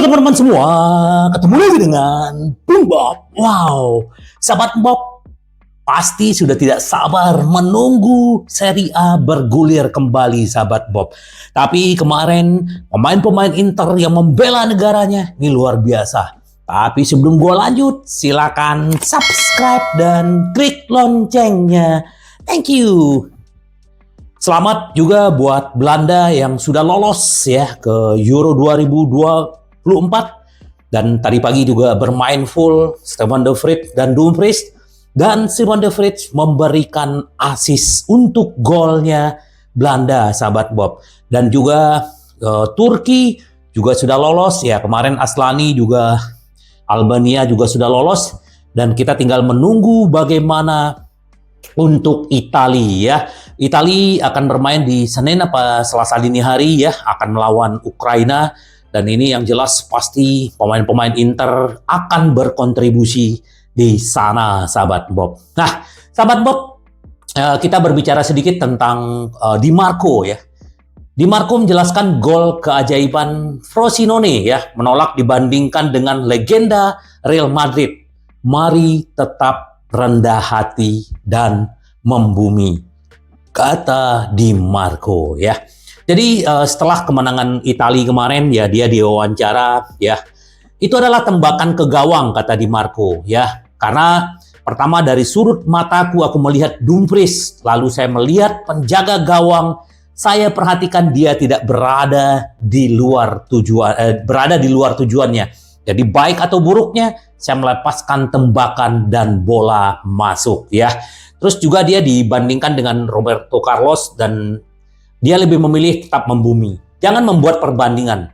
teman-teman semua, ketemu lagi dengan Bung Bob. Wow, sahabat Bob pasti sudah tidak sabar menunggu Serie A bergulir kembali, sahabat Bob. Tapi kemarin pemain-pemain Inter yang membela negaranya ini luar biasa. Tapi sebelum gua lanjut, silakan subscribe dan klik loncengnya. Thank you. Selamat juga buat Belanda yang sudah lolos ya ke Euro 2024 dan tadi pagi juga bermain full Stefan de Vrij dan Dumfries, dan Stefan de Vrij memberikan assist untuk golnya Belanda, sahabat Bob. Dan juga Turki juga sudah lolos ya, kemarin Aslani juga Albania juga sudah lolos, dan kita tinggal menunggu bagaimana untuk Italia ya. Italia akan bermain di Senin apa Selasa dini hari ya, akan melawan Ukraina, dan ini yang jelas pasti pemain-pemain Inter akan berkontribusi di sana, sahabat Bob. Nah, sahabat Bob, kita berbicara sedikit tentang Di Marco ya. Di Marco menjelaskan gol keajaiban Frosinone ya, menolak dibandingkan dengan legenda Real Madrid. Mari tetap rendah hati dan membumi, kata Di Marco ya. Jadi setelah kemenangan Italia kemarin ya, dia diwawancara ya, itu adalah tembakan ke gawang, kata Di Marco ya. Karena pertama dari sudut mataku aku melihat Dumfries, lalu saya melihat penjaga gawang, saya perhatikan dia tidak berada di luar tujuannya. Jadi baik atau buruknya saya melepaskan tembakan dan bola masuk ya. Terus juga dia dibandingkan dengan Roberto Carlos dan dia lebih memilih tetap membumi. Jangan membuat perbandingan.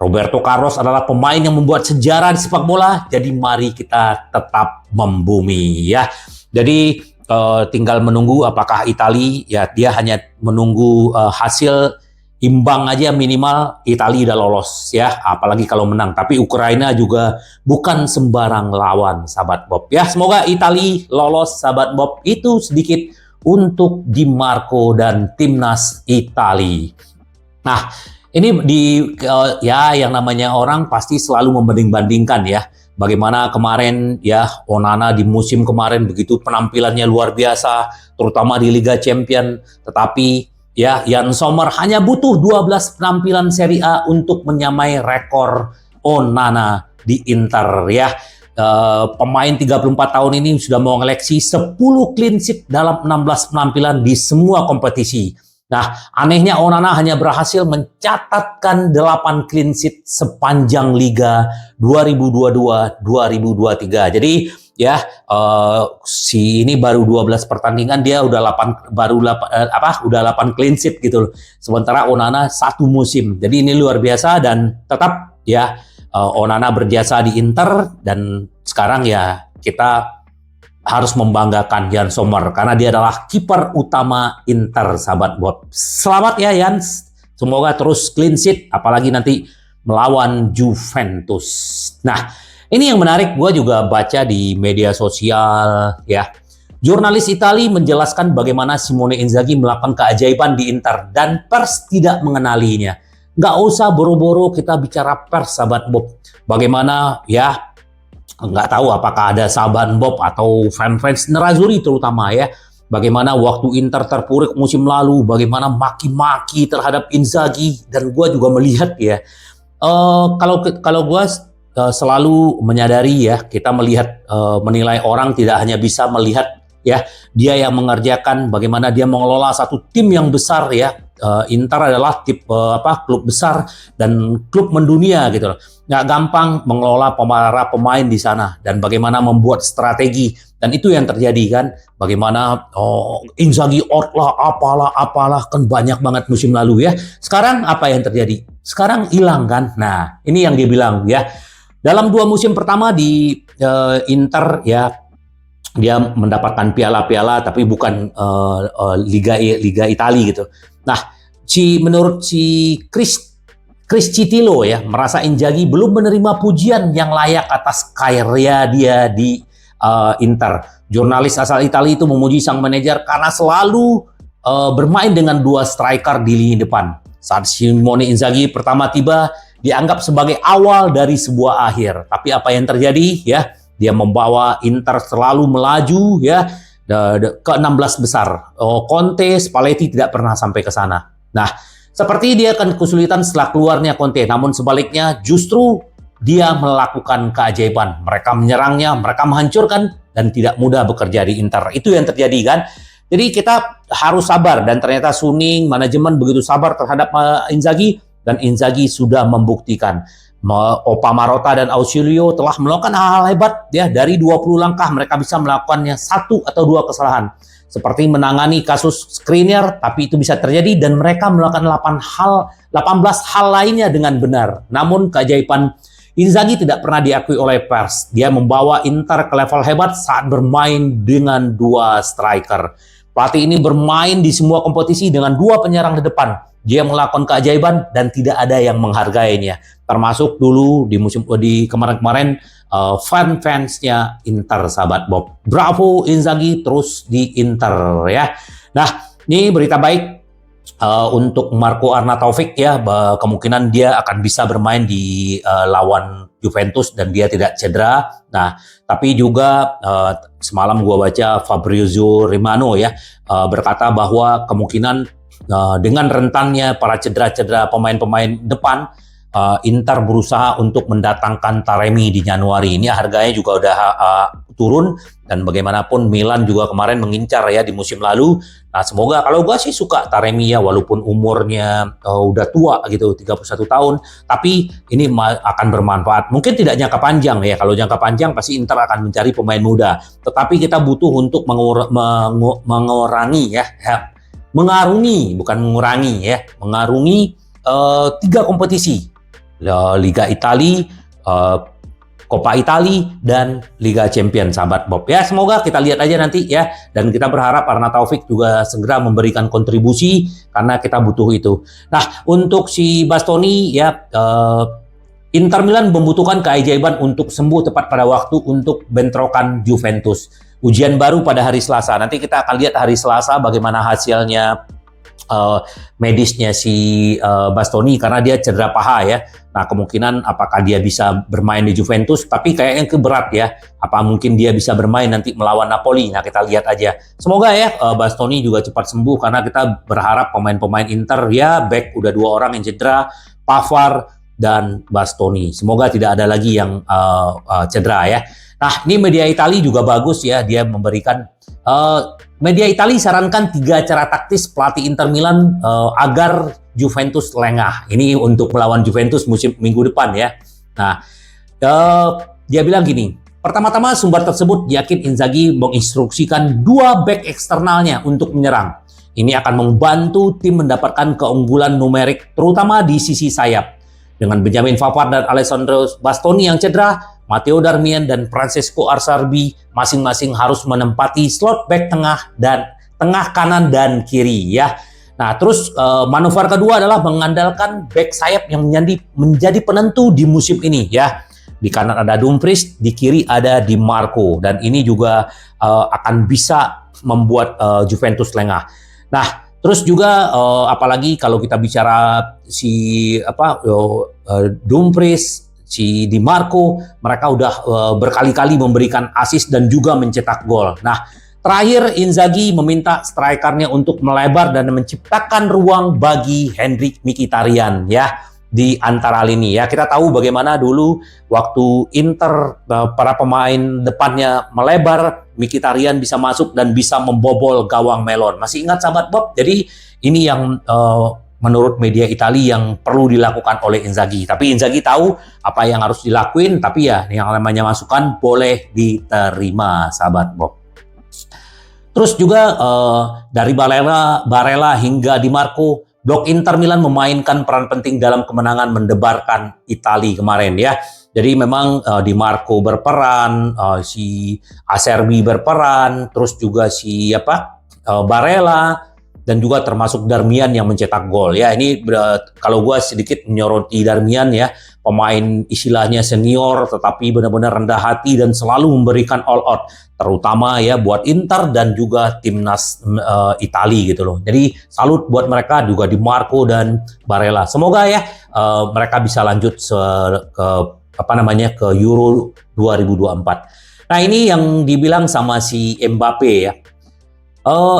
Roberto Carlos adalah pemain yang membuat sejarah di sepak bola, jadi mari kita tetap membumi ya. Jadi tinggal menunggu apakah Italia ya, dia hanya menunggu hasil imbang aja, minimal Italia udah lolos ya, apalagi kalau menang. Tapi Ukraina juga bukan sembarang lawan, sahabat Bob ya. Semoga Italia lolos, sahabat Bob. Itu sedikit untuk Di Marco dan timnas Italia. Nah, ini ya, yang namanya orang pasti selalu membanding-bandingkan ya. Bagaimana kemarin ya Onana di musim kemarin begitu penampilannya luar biasa, terutama di Liga Champion, tetapi ya, Yann Sommer hanya butuh 12 penampilan Serie A untuk menyamai rekor Onana di Inter ya. Pemain 34 tahun ini sudah mengoleksi 10 clean sheet dalam 16 penampilan di semua kompetisi. Nah, anehnya Onana hanya berhasil mencatatkan 8 clean sheet sepanjang Liga 2022-2023. Jadi ya, si ini baru 12 pertandingan dia udah 8 clean sheet gitu loh. Sementara Onana 1 musim. Jadi ini luar biasa, dan tetap ya Onana berjasa di Inter, dan sekarang ya kita harus membanggakan Yann Sommer karena dia adalah kiper utama Inter, sahabat Bob. Selamat ya Yann. Semoga terus clean sheet apalagi nanti melawan Juventus. Nah, ini yang menarik, gue juga baca di media sosial ya. Jurnalis Italia menjelaskan bagaimana Simone Inzaghi melakukan keajaiban di Inter dan pers tidak mengenalinya. Nggak usah boro-boro kita bicara pers, sahabat Bob. Bagaimana ya, nggak tahu apakah ada sahabat Bob atau fans Nerazzurri terutama ya. Bagaimana waktu Inter terpuruk musim lalu, bagaimana maki-maki terhadap Inzaghi, dan gue juga melihat ya. Kalau gue selalu menyadari ya, kita melihat menilai orang tidak hanya bisa melihat ya dia yang mengerjakan, bagaimana dia mengelola satu tim yang besar ya. Inter adalah klub besar dan klub mendunia gitu loh. Nggak gampang mengelola para pemain di sana, dan bagaimana membuat strategi, dan itu yang terjadi kan. Bagaimana Inzaghi out lah, apalah kan banyak banget musim lalu ya. Sekarang apa yang terjadi? Sekarang hilang kan. Nah, ini yang dia bilang ya. Dalam 2 musim pertama di Inter ya, dia mendapatkan piala-piala tapi bukan Liga Italia gitu. Nah, menurut si Chris Citilo ya, merasa Inzaghi belum menerima pujian yang layak atas karya dia di Inter. Jurnalis asal Italia itu memuji sang manajer karena selalu bermain dengan 2 striker di lini depan. Saat Simone Inzaghi pertama tiba, dianggap sebagai awal dari sebuah akhir. Tapi apa yang terjadi ya? Dia membawa Inter selalu melaju ya ke 16 besar. Conte, Spalletti tidak pernah sampai ke sana. Nah, seperti dia akan kesulitan setelah keluarnya Conte, namun sebaliknya justru dia melakukan keajaiban. Mereka menyerangnya, mereka menghancurkan dan tidak mudah bekerja di Inter. Itu yang terjadi kan. Jadi kita harus sabar dan ternyata Suning manajemen begitu sabar terhadap Inzaghi dan Inzaghi sudah membuktikan. Opa Marotta dan Ausilio telah melakukan hal-hal hebat ya, dari 20 langkah mereka bisa melakukannya 1 atau 2 kesalahan. Seperti menangani kasus Skriniar, tapi itu bisa terjadi dan mereka melakukan 18 hal lainnya dengan benar. Namun keajaiban Inzaghi tidak pernah diakui oleh pers. Dia membawa Inter ke level hebat saat bermain dengan 2 striker. Pelatih ini bermain di semua kompetisi dengan 2 penyerang di depan. Dia melakukan keajaiban dan tidak ada yang menghargainya. Termasuk dulu di kemarin-kemarin fansnya Inter, sahabat Bob. Bravo Inzaghi terus di Inter ya. Nah, ini berita baik untuk Marco Arnautovic ya, kemungkinan dia akan bisa bermain di lawan Juventus dan dia tidak cedera. Nah, tapi juga semalam gua baca Fabrizio Romano ya berkata bahwa kemungkinan dengan rentannya para cedera-cedera pemain-pemain depan, Inter berusaha untuk mendatangkan Taremi di Januari. Ini harganya juga udah turun dan bagaimanapun Milan juga kemarin mengincar ya di musim lalu. Nah, semoga, kalau gue sih suka Taremi ya, walaupun umurnya udah tua gitu, 31 tahun, tapi ini akan bermanfaat. Mungkin tidak jangka panjang ya, kalau jangka panjang pasti Inter akan mencari pemain muda. Tetapi kita butuh untuk mengurangi ya, mengarungi, bukan mengurangi ya, mengarungi 3 kompetisi. Liga Italia, Coppa Italia, dan Liga Champions, sahabat Bob. Ya, semoga kita lihat aja nanti ya. Dan kita berharap Arnautovic juga segera memberikan kontribusi karena kita butuh itu. Nah, untuk si Bastoni ya, Inter Milan membutuhkan keajaiban untuk sembuh tepat pada waktu untuk bentrokan Juventus. Ujian baru pada hari Selasa. Nanti kita akan lihat hari Selasa bagaimana hasilnya medisnya si Bastoni karena dia cedera paha ya. Nah, kemungkinan apakah dia bisa bermain di Juventus, tapi kayaknya berat ya. Apa mungkin dia bisa bermain nanti melawan Napoli? Nah, kita lihat aja. Semoga ya Bastoni juga cepat sembuh karena kita berharap pemain-pemain Inter ya, back udah 2 orang yang cedera, Pavard dan Bastoni. Semoga tidak ada lagi yang cedera ya. Nah, ini media Italia juga bagus ya, dia memberikan media Italia sarankan 3 cara taktis pelatih Inter Milan agar Juventus lengah. Ini untuk melawan Juventus minggu depan ya. Nah, dia bilang gini, pertama-tama sumber tersebut yakin Inzaghi menginstruksikan 2 back eksternalnya untuk menyerang. Ini akan membantu tim mendapatkan keunggulan numerik terutama di sisi sayap. Dengan Benjamin Pavard dan Alessandro Bastoni yang cedera, Matteo Darmian dan Francesco Acerbi masing-masing harus menempati slot back tengah dan tengah kanan dan kiri ya. Nah, terus manuver kedua adalah mengandalkan back sayap yang menjadi penentu di musim ini ya. Di kanan ada Dumfries, di kiri ada Di Marco, dan ini juga akan bisa membuat Juventus lengah. Nah, terus juga apalagi kalau kita bicara si Dumfries, si Di Marco, mereka udah berkali-kali memberikan assist dan juga mencetak gol. Nah, terakhir Inzaghi meminta strikernya untuk melebar dan menciptakan ruang bagi Henrikh Mkhitaryan ya di antara lini ya. Kita tahu bagaimana dulu waktu Inter para pemain depannya melebar, Mkhitaryan bisa masuk dan bisa membobol gawang melon. Masih ingat sahabat Bob? Jadi ini yang menurut media Italia yang perlu dilakukan oleh Inzaghi. Tapi Inzaghi tahu apa yang harus dilakuin, tapi ya yang namanya masukan boleh diterima sahabat Bob. Terus juga dari Barella hingga Di Marco, blok Inter Milan memainkan peran penting dalam kemenangan mendebarkan Italia kemarin ya. Jadi memang Di Marco berperan, si Acerbi berperan, terus juga si Barella, dan juga termasuk Darmian yang mencetak gol. Ya, ini kalau gue sedikit menyoroti Darmian ya, pemain istilahnya senior tetapi benar-benar rendah hati dan selalu memberikan all out, terutama ya buat Inter dan juga timnas Italia gitu loh. Jadi salut buat mereka, juga Di Marco dan Barella. Semoga ya mereka bisa lanjut ke Euro 2024. Nah, ini yang dibilang sama si Mbappe ya.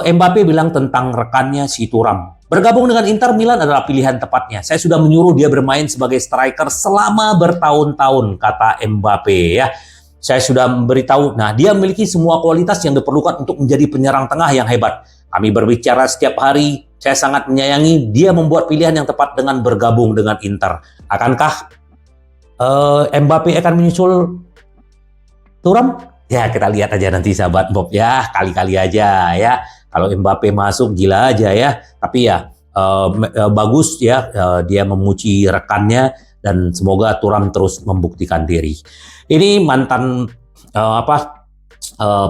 Mbappe bilang tentang rekannya si Thuram. Bergabung dengan Inter Milan adalah pilihan tepatnya. Saya sudah menyuruh dia bermain sebagai striker selama bertahun-tahun, kata Mbappe ya. Saya sudah memberitahu, nah dia memiliki semua kualitas yang diperlukan untuk menjadi penyerang tengah yang hebat. Kami berbicara setiap hari, saya sangat menyayangi dia membuat pilihan yang tepat dengan bergabung dengan Inter. Akankah Mbappe akan menyusul Thuram? Ya, kita lihat aja nanti sahabat Bob ya, kali-kali aja ya. Kalau Mbappe masuk gila aja ya. Tapi ya bagus ya dia memuji rekannya dan semoga Thuram terus membuktikan diri. Ini mantan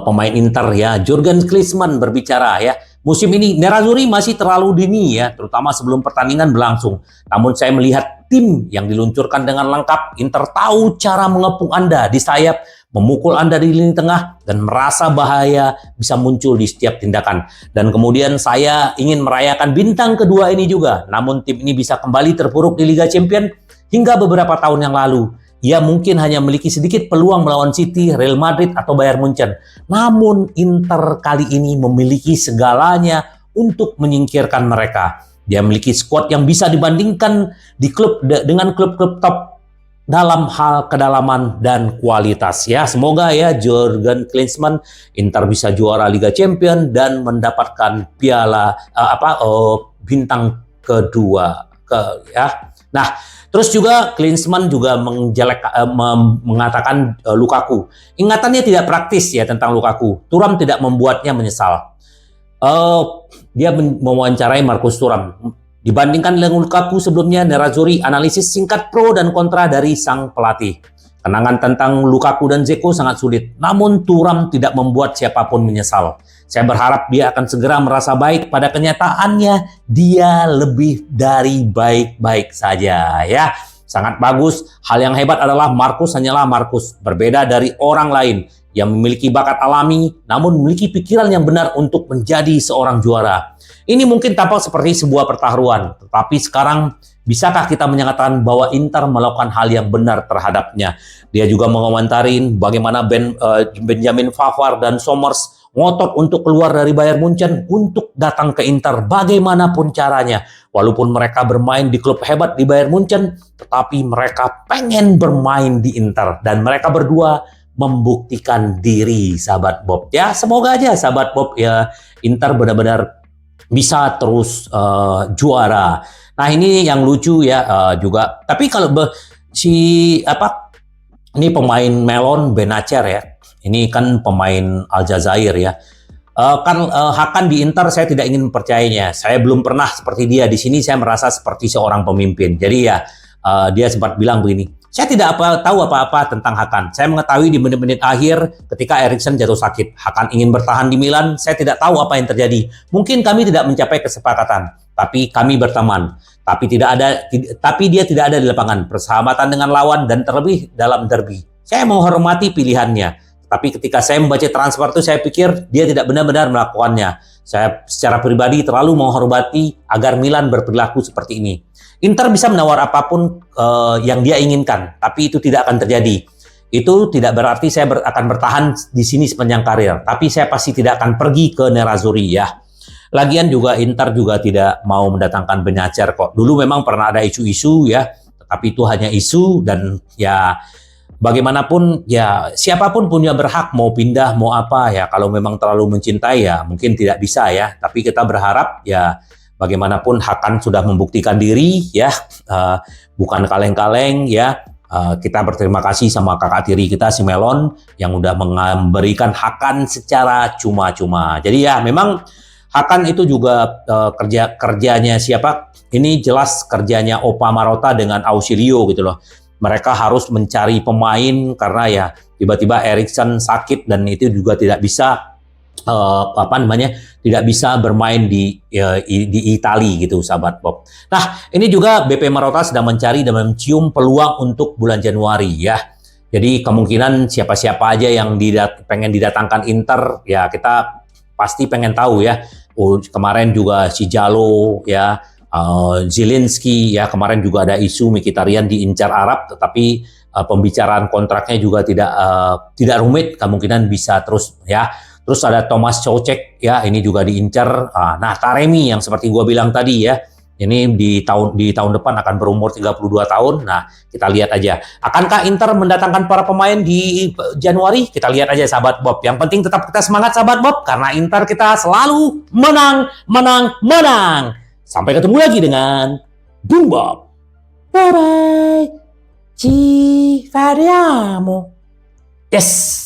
pemain Inter ya, Jurgen Klinsmann berbicara ya. Musim ini Nerazzurri masih terlalu dini ya, terutama sebelum pertandingan berlangsung. Namun saya melihat tim yang diluncurkan dengan lengkap. Inter tahu cara mengepung Anda di sayap, memukul Anda di lini tengah, dan merasa bahaya bisa muncul di setiap tindakan. Dan kemudian saya ingin merayakan bintang kedua ini juga. Namun tim ini bisa kembali terpuruk di Liga Champions hingga beberapa tahun yang lalu. Ia mungkin hanya memiliki sedikit peluang melawan City, Real Madrid, atau Bayern Munchen. Namun Inter kali ini memiliki segalanya untuk menyingkirkan mereka. Dia memiliki skuad yang bisa dibandingkan dengan klub-klub top dalam hal kedalaman dan kualitas ya. Semoga ya Jurgen Klinsmann Inter bisa juara Liga Champions dan mendapatkan piala bintang kedua ya. Nah, terus juga Klinsmann juga mengatakan Lukaku. Ingatannya tidak praktis ya tentang Lukaku. Thuram tidak membuatnya menyesal. Dia mewawancarai Marcus Thuram. Dibandingkan dengan Lukaku sebelumnya, Nerazzurri analisis singkat pro dan kontra dari sang pelatih. Kenangan tentang Lukaku dan Dzeko sangat sulit. Namun Thuram tidak membuat siapapun menyesal. Saya berharap dia akan segera merasa baik. Pada kenyataannya, dia lebih dari baik-baik saja ya. Sangat bagus. Hal yang hebat adalah Marcus hanyalah Marcus. Berbeda dari orang lain yang memiliki bakat alami, namun memiliki pikiran yang benar untuk menjadi seorang juara. Ini mungkin tampak seperti sebuah pertaruhan, tetapi sekarang bisakah kita menyatakan bahwa Inter melakukan hal yang benar terhadapnya? Dia juga mengomentari bagaimana Benjamin Pavard dan Somers ngotot untuk keluar dari Bayern Munchen untuk datang ke Inter bagaimanapun caranya. Walaupun mereka bermain di klub hebat di Bayern Munchen, tetapi mereka pengen bermain di Inter. Dan mereka berdua membuktikan diri, sahabat Bob. Ya, semoga aja sahabat Bob ya Inter benar-benar bisa terus juara. Nah, ini yang lucu ya juga. Tapi kalau ini pemain Melon Benacer ya. Ini kan pemain Aljazair ya. Hakan di Inter saya tidak ingin mempercayainya. Saya belum pernah seperti dia. Di sini saya merasa seperti seorang pemimpin. Jadi ya dia sempat bilang begini. Saya tidak tahu apa-apa tentang Hakan. Saya mengetahui di menit-menit akhir ketika Eriksen jatuh sakit. Hakan ingin bertahan di Milan. Saya tidak tahu apa yang terjadi. Mungkin kami tidak mencapai kesepakatan. Tapi kami berteman. Tapi dia tidak ada di lapangan. Persahabatan dengan lawan dan terlebih dalam derby. Saya menghormati pilihannya. Tapi ketika saya membaca transfer itu, saya pikir dia tidak benar-benar melakukannya. Saya secara pribadi terlalu menghormati agar Milan berperilaku seperti ini. Inter bisa menawar apapun yang dia inginkan, tapi itu tidak akan terjadi. Itu tidak berarti saya akan bertahan di sini sepanjang karir, tapi saya pasti tidak akan pergi ke Nerazzurri ya. Lagian juga Inter juga tidak mau mendatangkan Benacer kok. Dulu memang pernah ada isu-isu ya, tapi itu hanya isu dan ya bagaimanapun ya siapapun punya berhak mau pindah mau apa ya, kalau memang terlalu mencintai ya mungkin tidak bisa ya, tapi kita berharap ya bagaimanapun Hakan sudah membuktikan diri ya, bukan kaleng-kaleng ya. Kita berterima kasih sama kakak tiri kita si Melon yang udah memberikan Hakan secara cuma-cuma. Jadi ya memang Hakan itu juga kerjanya siapa? Ini jelas kerjanya Opa Marotta dengan Ausilio gitu loh. Mereka harus mencari pemain karena ya tiba-tiba Eriksen sakit dan itu juga tidak bisa apa namanya, tidak bisa bermain di Italia gitu, sahabat Bob. Nah, ini juga BP Marotta sedang mencari dan mencium peluang untuk bulan Januari ya. Jadi kemungkinan siapa-siapa aja yang pengen didatangkan Inter ya, kita pasti pengen tahu ya. Kemarin juga si Jalo ya, Zielinski ya, kemarin juga ada isu Mkhitaryan diincar Arab, tetapi pembicaraan kontraknya juga tidak rumit, kemungkinan bisa terus ya. Terus ada Thomas Soucek ya, ini juga diincar. Nah, Taremi yang seperti gue bilang tadi ya, ini di tahun depan akan berumur 32 tahun. Nah, kita lihat aja. Akankah Inter mendatangkan para pemain di Januari? Kita lihat aja, sahabat Bob. Yang penting tetap kita semangat, sahabat Bob, karena Inter kita selalu menang, menang, menang. Sampai ketemu lagi dengan Boom Bob. Bye bye. Ci vediamo. Yes.